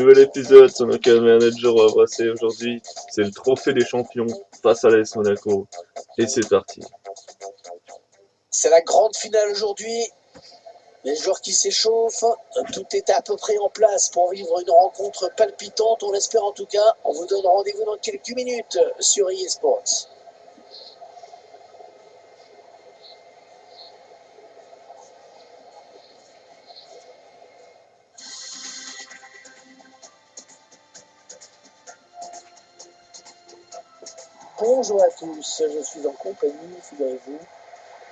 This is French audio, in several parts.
nouvel épisode sur Local Manager. On va passer aujourd'hui. C'est le trophée des champions face à l'AS Monaco. Et c'est parti. C'est la grande finale aujourd'hui. Les joueurs qui s'échauffent, tout est à peu près en place pour vivre une rencontre palpitante, on l'espère en tout cas. On vous donne rendez-vous dans quelques minutes sur eSports. Bonjour à tous, je suis en compagnie, figurez-vous,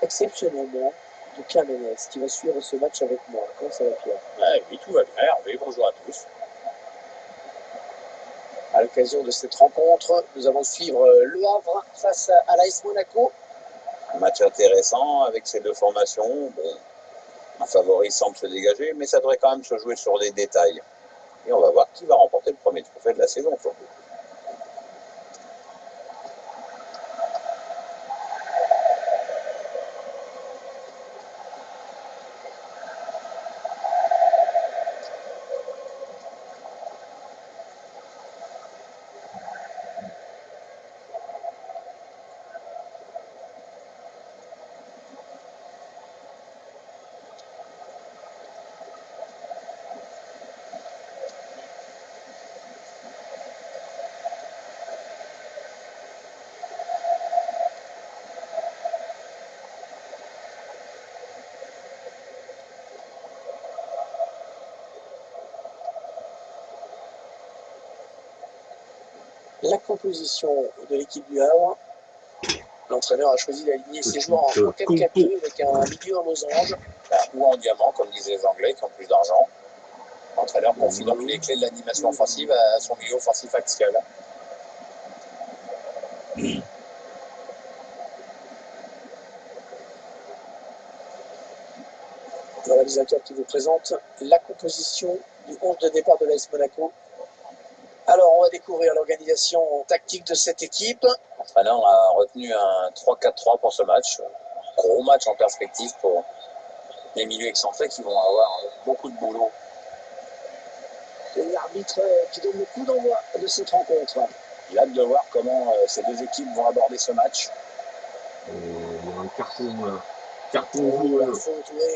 exceptionnellement, de Camenes qui va suivre ce match avec moi. Comment ça va, Pierre? Oui, tout va bien, Hervé, bonjour à tous. À l'occasion de cette rencontre, nous allons suivre Le Havre face à l'AS Monaco. Un match intéressant avec ces deux formations. Bon, un favori semble se dégager, mais ça devrait quand même se jouer sur des détails. Et on va voir qui va remporter le premier trophée de la saison, surtout. La composition de l'équipe du Havre. L'entraîneur a choisi d'aligner ses joueurs en 4-4-2 avec un milieu en losange. Ou en diamant, comme disaient les Anglais, qui ont plus d'argent. L'entraîneur confie donc les clés de l'animation offensive à son milieu offensif actuel. Le réalisateur qui vous présente la composition du 11 de départ de l'AS Monaco. Alors, on va découvrir l'organisation tactique de cette équipe. L'entraîneur a retenu un 3-4-3 pour ce match. Gros match en perspective pour les milieux excentrés qui vont avoir beaucoup de boulot. Et l'arbitre qui donne le coup d'envoi de cette rencontre. J'ai hâte de voir comment ces deux équipes vont aborder ce match. Il y a un carton jaune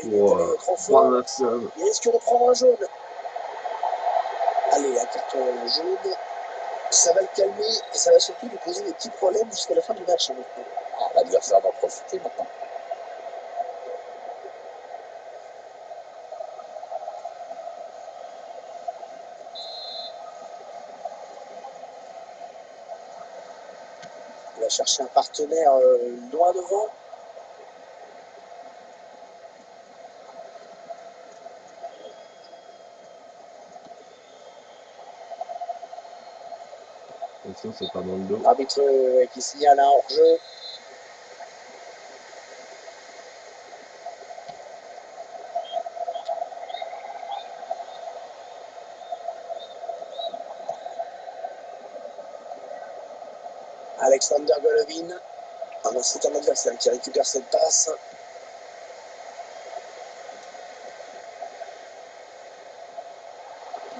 Pour pour Juan Maxson. il risque de prendre un jaune. Allez, un carton jaune. Ça va le calmer et ça va surtout lui poser des petits problèmes jusqu'à la fin du match. L'adversaire va profiter maintenant. Il va chercher un partenaire loin devant. Attention, c'est pas dans le dos. Arbitre qui signale un hors-jeu. Alexander Golovin. C'est un adversaire qui récupère cette passe.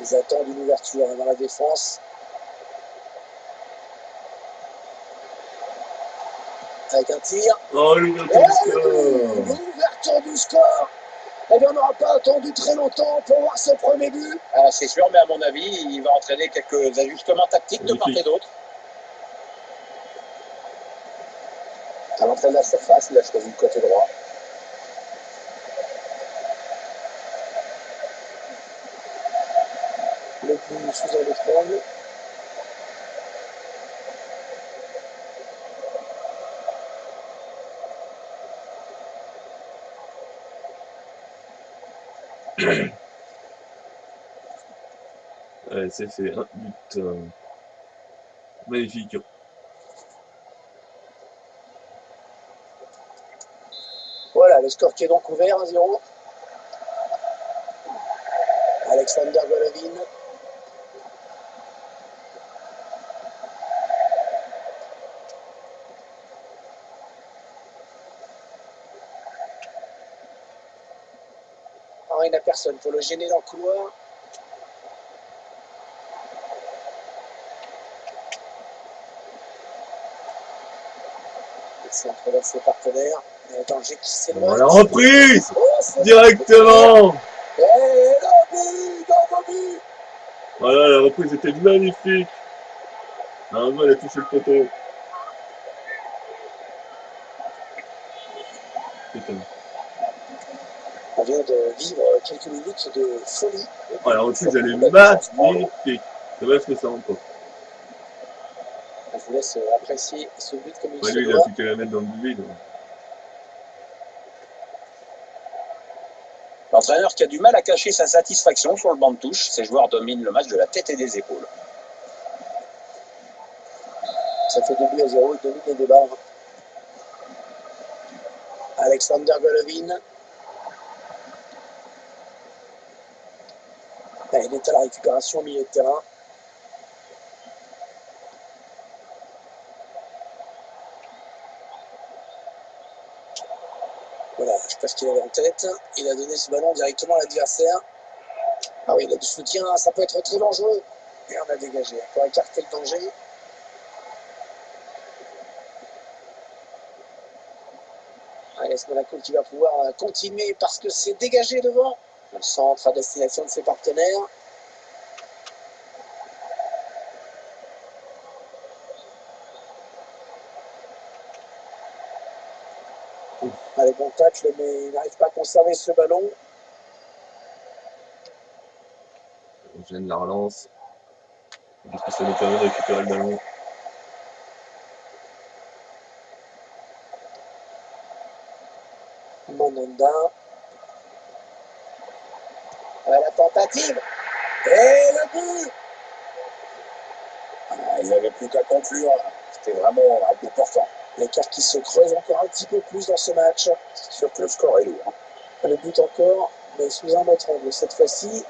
Ils attendent une ouverture dans la défense. Avec un tir. Oh, l'ouverture du score! L'ouverture du score. Eh bien, on n'aura pas attendu très longtemps pour voir ce premier but. C'est sûr, mais à mon avis, il va entraîner quelques ajustements tactiques de part et d'autre. À l'entrée de la surface, il a choisi le côté droit. Le but sous un étrangle. Allez, c'est fait. Un but magnifique. Voilà, le score qui est donc ouvert, 1-0. Alexander Golovin. Alors, il n'a personne pour le gêner dans le couloir. C'est entre ses partenaires. Et danger qui s'éloigne. Voilà, reprise Oh, directement. et le but. Voilà, la reprise était magnifique. Normalement, elle a touché le poteau. Putain. On vient de vivre quelques minutes de folie. Oh, la reprise, elle est magnifique. C'est vrai que ça rentre pas. Je vous laisse apprécier ce but comme il Ouais, se lui, il a doit. plus qu'à la mettre dans le vide. L'entraîneur qui a du mal à cacher sa satisfaction sur le banc de touche. Ses joueurs dominent le match de la tête et des épaules. Ça fait 2-0, il domine les débats. Alexander Golovin. Il est à la récupération au milieu de terrain. Voilà, je sais pas ce qu'il avait en tête. Il a donné ce ballon directement à l'adversaire. Ah oui, il a du soutien, ça peut être très dangereux. Et on a dégagé pour écarter le danger. Allez, Monaco qui va pouvoir continuer parce que c'est dégagé devant. Le centre à destination de ses partenaires. Allez, bon tacle, mais il n'arrive pas à conserver ce ballon. On gêne la relance. Parce que ça nous permet de récupérer le ballon. Mandanda. La tentative. Et le but. Ils n'avaient plus qu'à conclure. C'était vraiment un peu portant. L'écart qui se creuse encore un petit peu plus dans ce match. C'est sûr que le score est lourd. Le but encore, mais sous un autre angle cette fois-ci.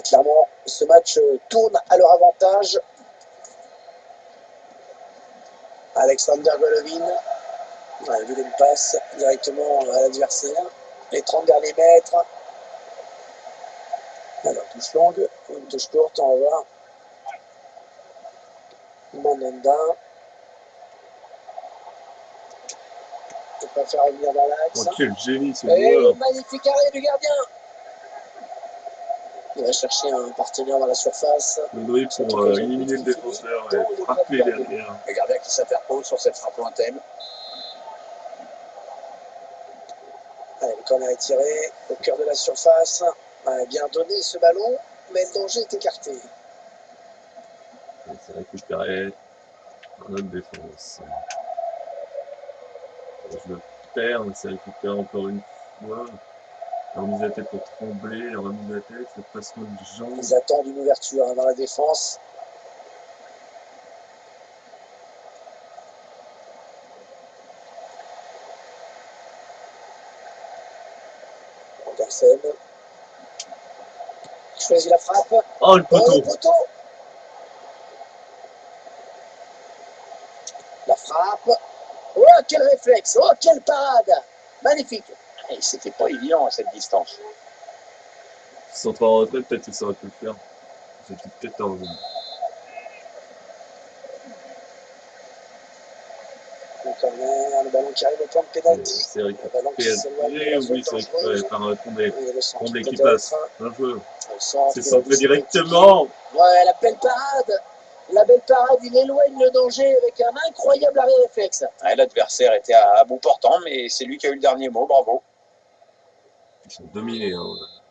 Clairement, ce match tourne à leur avantage. Alexander Golovin. Il une passe directement à l'adversaire. Les 30 derniers mètres. Alors, touche longue, une touche courte, on va voir. Mandanda. Il ne peut pas faire revenir dans l'axe. Oh, quel génie ce Et joueur. magnifique arrêt du gardien. Il va chercher un partenaire dans la surface. Le dribble pour éliminer le défenseur et frapper derrière. Le gardien qui s'interpose sur cette frappe lointaine. Allez, le corner est tiré au cœur de la surface. Bien donné ce ballon, mais le danger est écarté. C'est récupéré par notre défense. Je le perds, mais c'est récupéré encore une fois. La remise à tête pour trembler, la remise à tête, le passement de jambes. Ils attendent une ouverture dans la défense. Andersen. Il choisit la frappe. Oh, le poteau. Oh, le poteau. La frappe. Oh, quel réflexe. Oh, quelle parade. Magnifique. Et c'était pas évident à cette distance. Si on en retraite, peut-être que ça aurait pu le faire. C'était peut-être un revenu. Le corner, le ballon qui arrive au point de pénalty. C'est Le ballon qui s'éloigne de la récupéré, zone oui, c'est récupéré dangereuse. par Tremblay. Et le centre Tremblay qui peut-être. passe. Un joueur. C'est C'est centré directement. Ouais, la belle parade. La belle parade, il éloigne le danger avec un incroyable arrêt réflexe. Ouais, l'adversaire était à bout portant, mais c'est lui qui a eu le dernier mot. Bravo. Ils sont dominés, hein,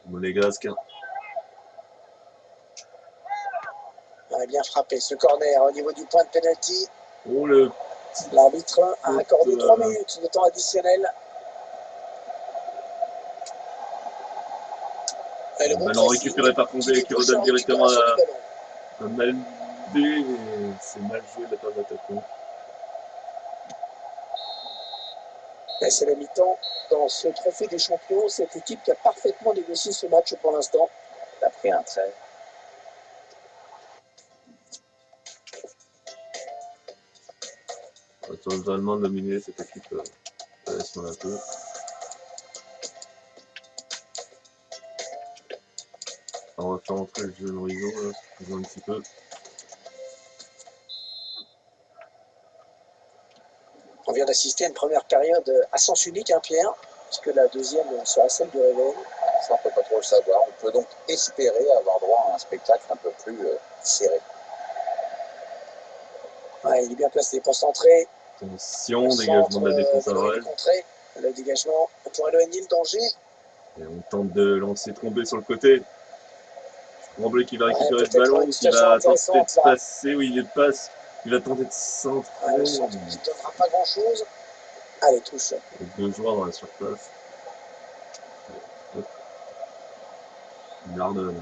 les Monégasques. On a bien frappé ce corner au niveau du point de pénalty. Oh, le L'arbitre a accordé 3 minutes de temps additionnel. Et le ballon récupéré par Tremblay qui redonne directement à Maldé, mais c'est mal joué de la part de l'attaquant. Et c'est la mi-temps. Dans ce trophée des champions, cette équipe qui a parfaitement négocié ce match pour l'instant. Elle a pris un trait. Totalement dominé cette équipe AS Monaco. On va faire entrer le jeu d'horizon, là, un petit peu. On vient d'assister à une première période à sens unique, hein, Pierre, puisque la deuxième sera celle du réveil. Ça, on ne peut pas trop le savoir. On peut donc espérer avoir droit à un spectacle un peu plus serré. Ouais, il est bien placé, concentré. Attention, dégagement de la défense adverse. Le dégagement pour éloigner le danger. Et on tente de lancer Tremblay sur le côté. Tremblay qui va récupérer le ballon, qui va tenter de passer. Oui, il passe. Il va tenter de centrer. Le centre qui ne donnera pas grand-chose. Allez, touche. Deux joueurs dans la surface. Garde.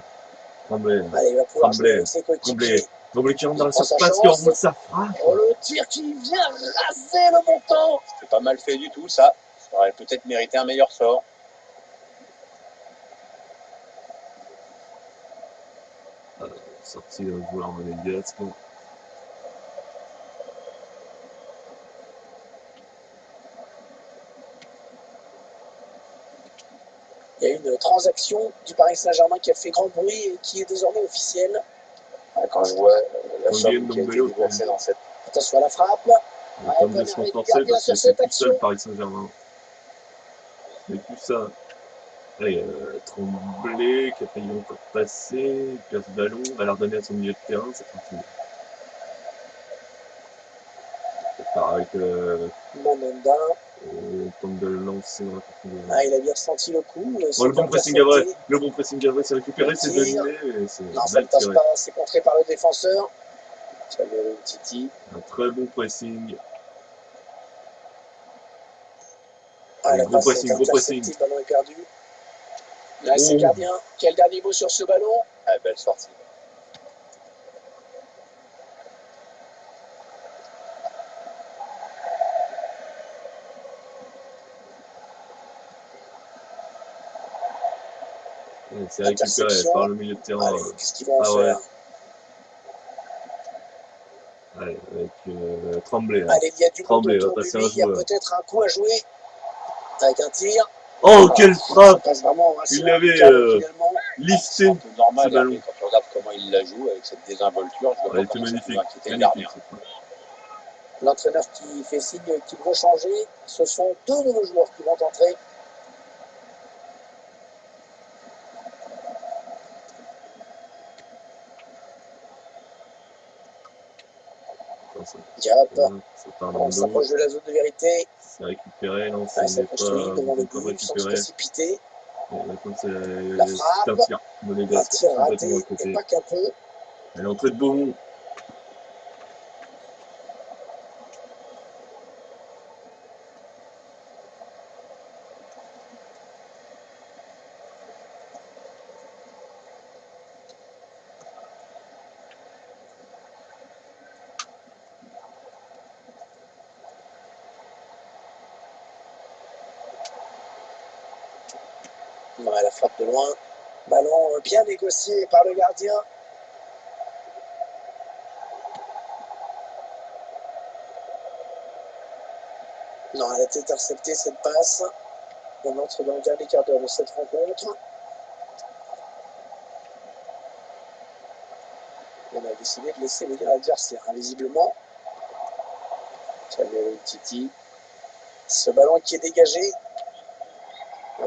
Tremblay. Allez, il va pouvoir jouer avec ses coéquipiers. Tremblay qui rentre dans la surface, qui enroule sa frappe. Oh, le tir qui vient raser le montant. C'était pas mal fait du tout, ça. Ça aurait peut-être mérité un meilleur sort. Sorti d'un joueur monégasque. Il y a une transaction du Paris Saint-Germain qui a fait grand bruit et qui est désormais officielle. Quand je vois la somme qui a été déboursée dans cette... Attention à la frappe. Comme de se renforcer parce que c'est plus seul Paris Saint-Germain. C'est plus ça. Allez, Tremblay qui a failli encore passer, il perd ce ballon, va la redonner à son milieu de terrain, c'est tranquille. Ça part avec Mandanda. on tente de le lancer dans la profondeur. Il a bien senti le coup. Le bon pressing Gavray, c'est récupéré, c'est dominé. Non, ça ne passe pas, c'est contré par le défenseur. Titi. Un très bon pressing. Gros pressing. Le ballon est perdu. Là, c'est gardien. Quel dernier mot sur ce ballon? Belle sortie. C'est récupéré par le milieu de terrain. Qu'est-ce qu'ils vont en faire? Allez, avec Tremblay. Allez, il y a du Tremblay va passer un il y a peut-être un coup à jouer avec un tir. Oh, quelle frappe! Il l'avait listé. C'est normal, quand tu regardes comment il la joue avec cette désinvolture, je vois pas comment magnifique. Le gardien. L'entraîneur qui fait signe qu'il veut changer, ce sont deux nouveaux joueurs qui vont entrer. Diop, on s'approche de la zone de vérité. C'est récupéré, non, c'est construit devant le but, sans se précipiter. La frappe, un tir raté, et pas qu'un peu. Et l'entrée de Beaumont. La frappe de loin. Ballon bien négocié par le gardien. Non, elle a été interceptée cette passe. On entre dans le dernier quart d'heure de cette rencontre. On a décidé de laisser venir l'adversaire, visiblement. Titi. Ce ballon qui est dégagé.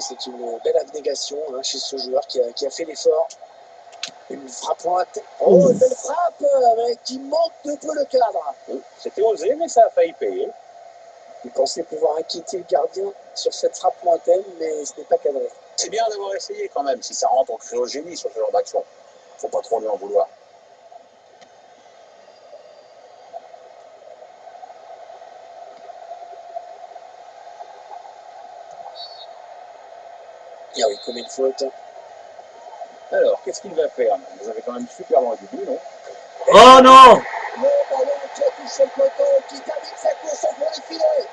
C'est une belle abnégation chez ce joueur qui a fait l'effort. Une frappe pointe. Oh, une belle frappe qui manque de peu le cadre. C'était osé, mais ça a failli payer. Il pensait pouvoir inquiéter le gardien sur cette frappe lointaine, mais ce n'est pas cadré. C'est bien d'avoir essayé quand même. Si ça rentre, on crée au génie sur ce genre d'action. Faut pas trop lui en vouloir. Ah oui, comme une faute. Alors, qu'est-ce qu'il va faire? Vous avez quand même super loin du but, non? Oh non! Le ballon qui a touché le poteau, qui termine sa course en fond des filets.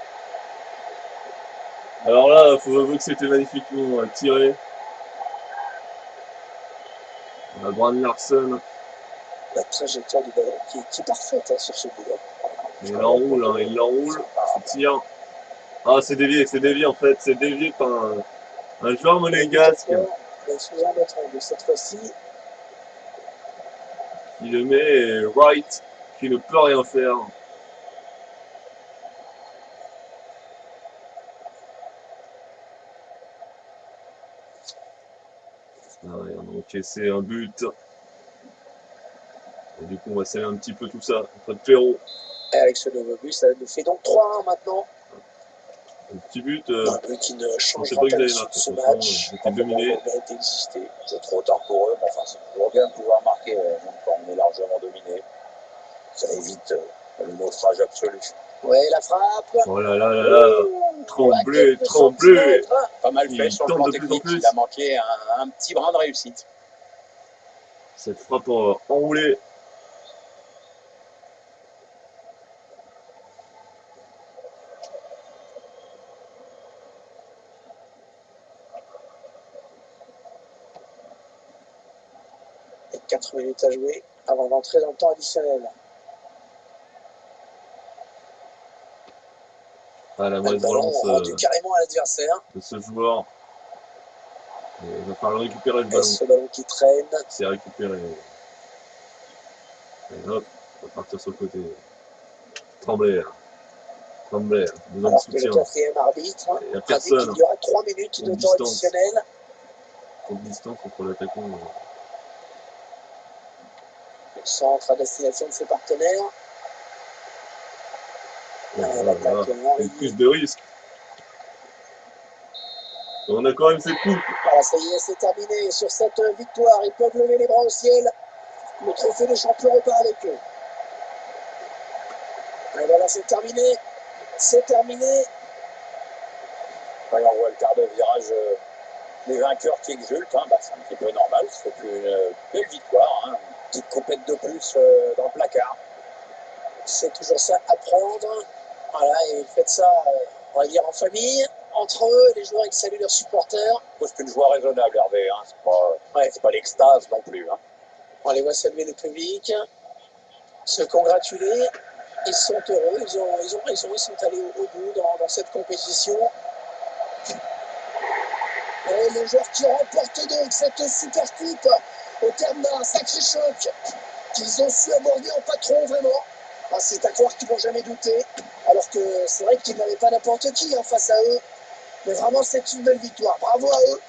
Alors là, il faut avouer que c'était magnifiquement tiré. On a Brand Larsen. La trajectoire du ballon qui est parfaite sur ce but-là. Il l'enroule, hein, il l'enroule. C'est tir. Ah, c'est dévié en fait. C'est dévié par un joueur monégasque Sous un autre angle cette fois-ci. qui le met right, qui ne peut rien faire. Ah, ouais, on a encaissé un but. Et du coup, on va sceller un petit peu tout ça. Notre Perrault. Et avec ce nouveau but, ça nous fait donc 3-1 maintenant. Un petit but. Un but qui ne Je pensais changera pas pas qu'ils allaient l'issue de marquer. ce De toute façon, match. j'étais dominé. mérite d'exister. C'est trop tard pour eux, mais enfin, c'est toujours bien de pouvoir marquer, même quand on est largement dominé. Ça évite le naufrage absolu. Ouais, la frappe. Oh là là là là. Tremblay, Tremblay. Pas mal fait Il sur le tente plan de plus en technique, plus. il a manqué un petit brin de réussite. Cette frappe enroulée. Et 4 minutes à jouer avant d'entrer dans le temps additionnel. Ah, la Le mauvaise ballon relance rendu carrément à l'adversaire. de ce joueur. Il va falloir récupérer le Et ballon. ce ballon qui traîne. C'est récupéré. Et hop, on va partir sur le côté. Tremblay. Tremblay. Besoin de Alors que le soutien. quatrième arbitre Il n'y a a dit personne. qu'il y aura 3 minutes de Une temps distance. additionnel. Trop de distance entre l'attaquant. Le centre à destination de ses partenaires. L'attaque Une Henry. prise de risque. On a quand même fait coupe. Voilà, ça y est, c'est terminé. Sur cette victoire, ils peuvent lever les bras au ciel. Le trophée des champions repart avec eux. Et voilà, c'est terminé. C'est terminé. Quand on voit le quart de virage, les vainqueurs qui exultent, hein, c'est un petit peu normal. C'est une belle victoire. Hein. Une petite compète de plus dans le placard. C'est toujours ça à prendre. Voilà, et faites ça, on va dire, en famille, entre eux, les joueurs, ils saluent leurs supporters. C'est une joie raisonnable, Hervé. Hein. C'est pas l'extase non plus. Hein. On les voit saluer le public, se congratuler. Ils sont heureux, ils sont allés au bout dans cette compétition. Et les joueurs qui remportent donc cette super coupe au terme d'un sacré choc qu'ils ont su aborder en patron vraiment. Ah, c'est à croire qu'ils vont jamais douter, alors que c'est vrai qu'ils n'avaient pas n'importe qui face à eux. Mais vraiment, c'est une belle victoire. Bravo à eux.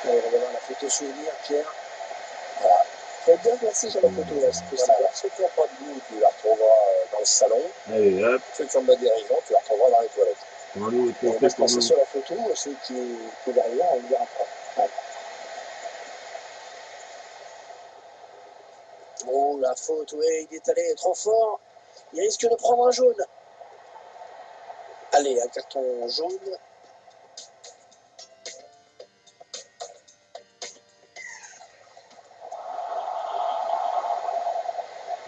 Allez, on va voir la photo souvenir, Pierre. Voilà. Faut être bien placé sur la photo, là, c'est possible. Voilà. Ceux qui n'ont pas de goût, tu les retrouveras dans le salon. Allez, hop. Ceux qui ont de la dérision, tu les retrouveras dans les toilettes. On va nous On va trophée se pour passer nous. sur la photo, ceux qui derrière, on le verra pas. Ouais. Oh, la faute, oui, il est allé trop fort. Il risque de prendre un jaune. Allez, un carton jaune.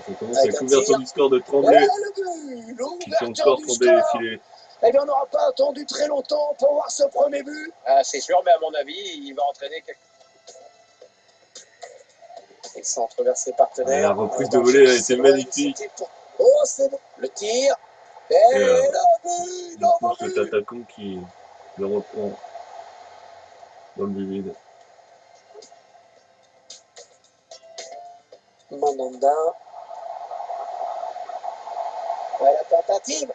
Ça commence Avec avec un l'ouverture tir. du score de Et Tremblay. le but, Qui fait l'ouverture encore du tomber les score. filets. Eh bien, on n'aura pas attendu très longtemps pour voir ce premier but. Ah, c'est sûr, mais à mon avis, il va entraîner quelque Il centre vers ses partenaires. La reprise de volée a été magnifique. Oh, c'est bon. Le tir. Et le but, nouveau Cet but. attaquant qui le reprend dans le but vide. Mandanda. Ouais, la tentative.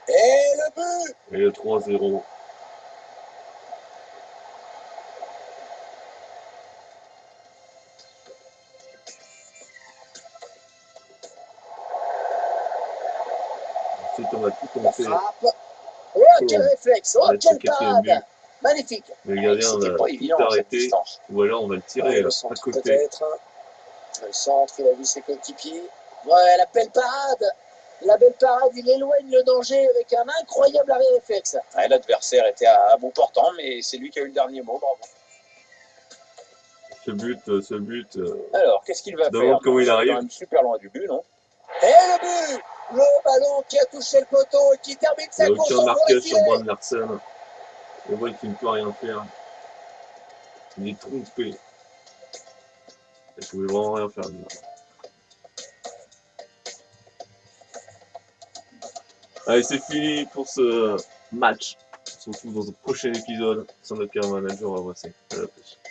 Et le but. Et le 3-0. Ensuite, on va tout La tenter. frappe. Oh, quel réflexe. Oh, Avec ce quelle quatrième but. parade. Magnifique. Le gardien C'était va pas tout évident cette arrêter. distance. Ou alors on va le tirer Le à centre côté. peut-être. Le centre, il a vu ses coéquipiers. Ouais, la belle parade. La belle parade, il éloigne le danger avec un incroyable arrêt réflexe. Ouais, l'adversaire était à bout portant, mais c'est lui qui a eu le dernier mot. Bravo. Ce but. Alors, qu'est-ce qu'il va Demande faire? comment il arrive. Quand même super loin du but, non? Et le but. Le ballon qui a touché le poteau et qui termine Il n'y sa a course aucun en marquage les sur filets. Bram Larsen. Le voit qu'il ne peut rien faire. Il est trompé. Il pouvait vraiment rien faire. Allez, c'est fini pour ce match. On se retrouve dans un prochain épisode sur notre Manager à Voici. À la prochaine.